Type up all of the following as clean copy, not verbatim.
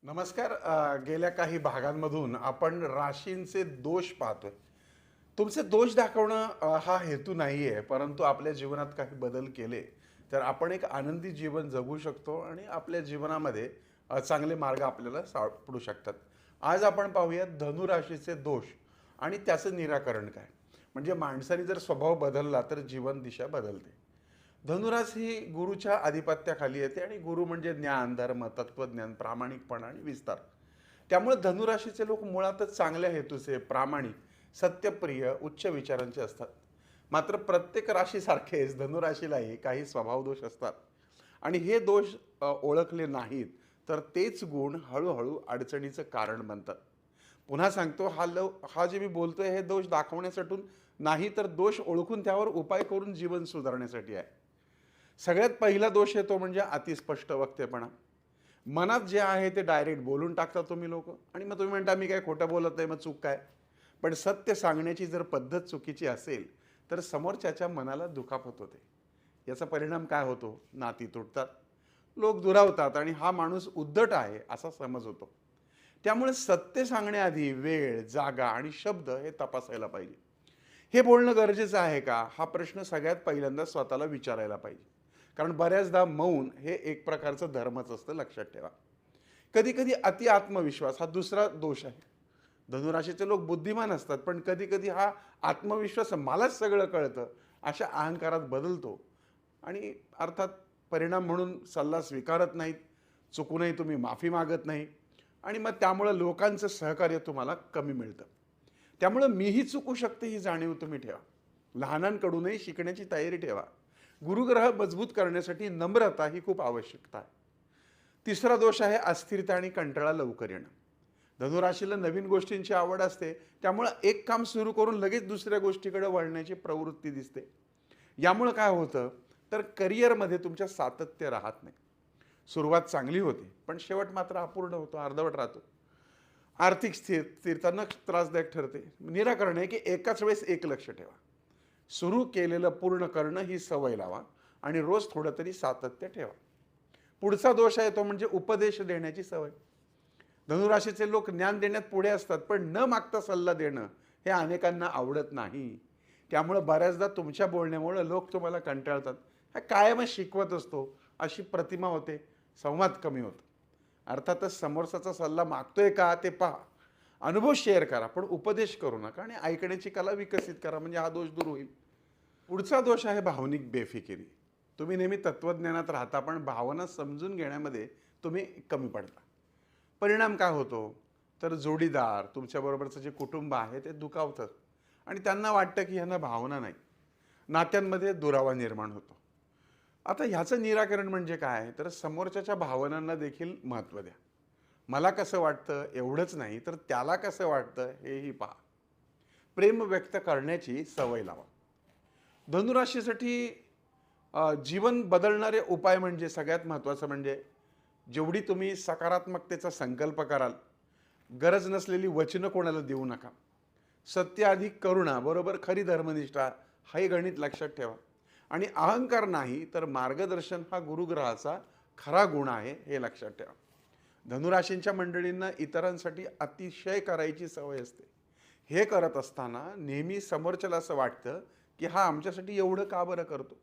नमस्कार. गेल्या काही भागांमधून आपण राशींचे दोष पाहतोय. तुमचे दोष दाखवणं हा हेतू नाही आहे, परंतु आपल्या जीवनात काही बदल केले तर आपण एक आनंदी जीवन जगू शकतो आणि आपल्या जीवनामध्ये चांगले मार्ग आपल्याला सापडू शकतात. आज आपण पाहूया धनु राशीचे दोष आणि त्याचं निराकरण काय. म्हणजे माणसाने जर स्वभाव बदलला तर जीवन दिशा बदलते. धनुरास ही गुरुच्या आधिपत्याखाली येते आणि गुरु म्हणजे ज्ञान, धर्म, तत्वज्ञान, प्रामाणिकपणा आणि विस्तार. त्यामुळे धनुराशीचे लोक मुळातच चांगल्या हेतूचे, प्रामाणिक, सत्यप्रिय, उच्च विचारांचे असतात. मात्र प्रत्येक राशीसारखेच धनुराशीलाही काही स्वभावदोष असतात आणि हे दोष ओळखले नाहीत तर तेच गुण हळूहळू अडचणीचं कारण बनतात. पुन्हा सांगतो, हा जे मी बोलतोय हे दोष दाखवण्यासाठी नाही, तर दोष ओळखून त्यावर उपाय करून जीवन सुधारण्यासाठी आहे. सगळ्यात पहिला दोष आहे तो म्हणजे अतिस्पष्ट वक्तेपणा. मनात जे आहे ते डायरेक्ट बोलून टाकता तुम्ही लोक आणि मग तुम्ही म्हणता मी काय खोटं बोलत नाही, मग चूक काय. पण सत्य सांगण्याची जर पद्धत चुकीची असेल तर समोरच्याच्या मनाला दुखापत होते. याचा परिणाम काय होतो? नाती तुटतात, लोक दुरावतात आणि हा माणूस उद्धट आहे असा समज होतो. त्यामुळे सत्य सांगण्याआधी वेळ, जागा आणि शब्द हे तपासायला पाहिजे. हे बोलणं गरजेचं आहे का, हा प्रश्न सगळ्यात पहिल्यांदा स्वतःला विचारायला पाहिजे. कारण बऱ्याचदा मौन हे एक प्रकारचं धर्मच असतं, लक्षात ठेवा. कधी कधी अति आत्मविश्वास हा दुसरा दोष आहे. धनुराशीचे लोक बुद्धिमान असतात, पण कधी कधी हा आत्मविश्वास मलाच सगळं कळतं अशा अहंकारात बदलतो आणि अर्थात परिणाम म्हणून सल्ला स्वीकारत नाहीत, चुकूनही तुम्ही माफी मागत नाही आणि मग त्यामुळं लोकांचं सहकार्य तुम्हाला कमी मिळतं. त्यामुळं मीही चुकू शकते ही जाणीव तुम्ही ठेवा. लहानांकडूनही शिकण्याची तयारी ठेवा. गुरुग्रह मजबूत करण्यासाठी नम्रता ही खूप आवश्यकता आहे. तिसरा दोष आहे अस्थिरता आणि कंटाळा लवकर येणं. धनुराशीला नवीन गोष्टींची आवड असते, त्यामुळं एक काम सुरू करून लगेच दुसऱ्या गोष्टीकडे वळण्याची प्रवृत्ती दिसते. यामुळं काय होतं तर करिअरमध्ये तुमच्या सातत्य राहत नाही. सुरुवात चांगली होते पण शेवट मात्र अपूर्ण होतो, अर्धवट राहतो. आर्थिक स्थिरता न त्रासदायक ठरते. निराकरण आहे की एकाच वेळेस एक लक्ष ठेवा. सुरू केलेलं पूर्ण करणं ही सवय लावा आणि रोज थोडं तरी सातत्य ठेवा. पुढचा दोष आहे तो म्हणजे उपदेश देण्याची सवय. धनुराशीचे लोक ज्ञान देण्यात पुढे असतात, पण न मागता सल्ला देणं हे अनेकांना आवडत नाही. त्यामुळे बऱ्याचदा तुमच्या बोलण्यामुळे लोक तुम्हाला कंटाळतात. हा कायमच शिकवत असतो अशी प्रतिमा होते, संवाद कमी होतो. अर्थातच समोरचा सल्ला मागतोय का ते पहा, अनुभव शेअर करा, पण उपदेश करू नका आणि ऐकण्याची कला विकसित करा, म्हणजे हा दोष दूर होईल. पुढचा दोष आहे भावनिक बेफिकिरी. तुम्ही नेहमी तत्वज्ञानात राहता पण भावना समजून घेण्यामध्ये तुम्ही कमी पडता. परिणाम काय होतो तर जोडीदार, तुमच्याबरोबरचं जे कुटुंब आहे ते दुखावतं आणि त्यांना वाटतं की ह्यांना भावना नाही. नात्यांमध्ये दुरावा निर्माण होतो. आता ह्याचं निराकरण म्हणजे काय तर समोरच्याच्या भावनांना देखील महत्त्व द्या. मला कसं वाटतं एवढंच नाही, तर त्याला कसं वाटतं हेही पहा. प्रेम व्यक्त करण्याची सवय लावा. धनुराशीसाठी जीवन बदलणारे उपाय म्हणजे सगळ्यात महत्त्वाचं म्हणजे जेवढी तुम्ही सकारात्मकतेचा संकल्प कराल, गरज नसलेली वचनं कोणाला देऊ नका. सत्य अधिक करुणा बरोबर खरी धर्मनिष्ठा हे गणित लक्षात ठेवा. आणि अहंकार नाही तर मार्गदर्शन हा गुरुग्रहाचा खरा गुण आहे हे लक्षात ठेवा. धनुराशींच्या मंडळींना इतरांसाठी अतिशय करायची सवय असते. हे करत असताना नेहमी समोरच्याला असं वाटतं की हा आमच्यासाठी एवढं का बरं करतो,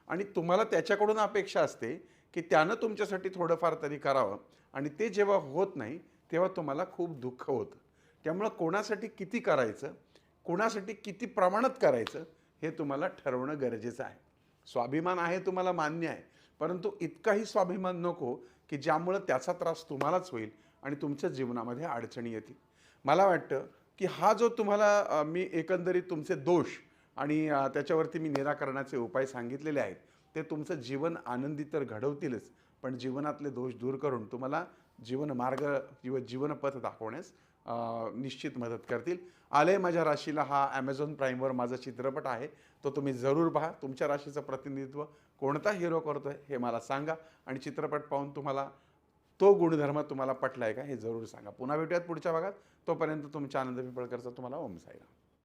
आणि तुम्हाला त्याच्याकडून अपेक्षा असते की त्यानं तुमच्यासाठी थोडंफार तरी करावं, आणि ते जेव्हा होत नाही तेव्हा तुम्हाला खूप दुःख होतं. त्यामुळं कोणासाठी किती करायचं, कोणासाठी किती प्रमाणात करायचं हे तुम्हाला ठरवणं गरजेचं आहे. स्वाभिमान आहे तुम्हाला मान्य आहे, परंतु इतकाही स्वाभिमान नको की ज्यामुळं त्याचा त्रास तुम्हालाच होईल आणि तुमच्या जीवनामध्ये अडचणी येतील. मला वाटतं की हा जो तुम्हाला मी एकंदरीत तुमचे दोष आणि त्याच्यावरती मी निराकरणाचे उपाय सांगितलेले आहेत, ते तुमचं जीवन आनंदी तर घडवतीलच, पण जीवनातले दोष दूर करून तुम्हाला जीवनमार्ग किंवा जीवनपथ दाखवण्यास निश्चित मदत करतील. आले माझ्या राशीला हा ॲमेझॉन प्राईमवर माझा चित्रपट आहे, तो तुम्ही जरूर पहा. तुमच्या राशीचं प्रतिनिधित्व कोणता हिरो करतोय हे मला सांगा आणि चित्रपट पाहून तुम्हाला तो गुणधर्म तुम्हाला पटलाय का हे जरूर सांगा. पुन्हा भेटूयात पुढच्या भागात. तोपर्यंत तुमच्या आनंद पिंपळकरचा तुम्हाला ओम साईराम.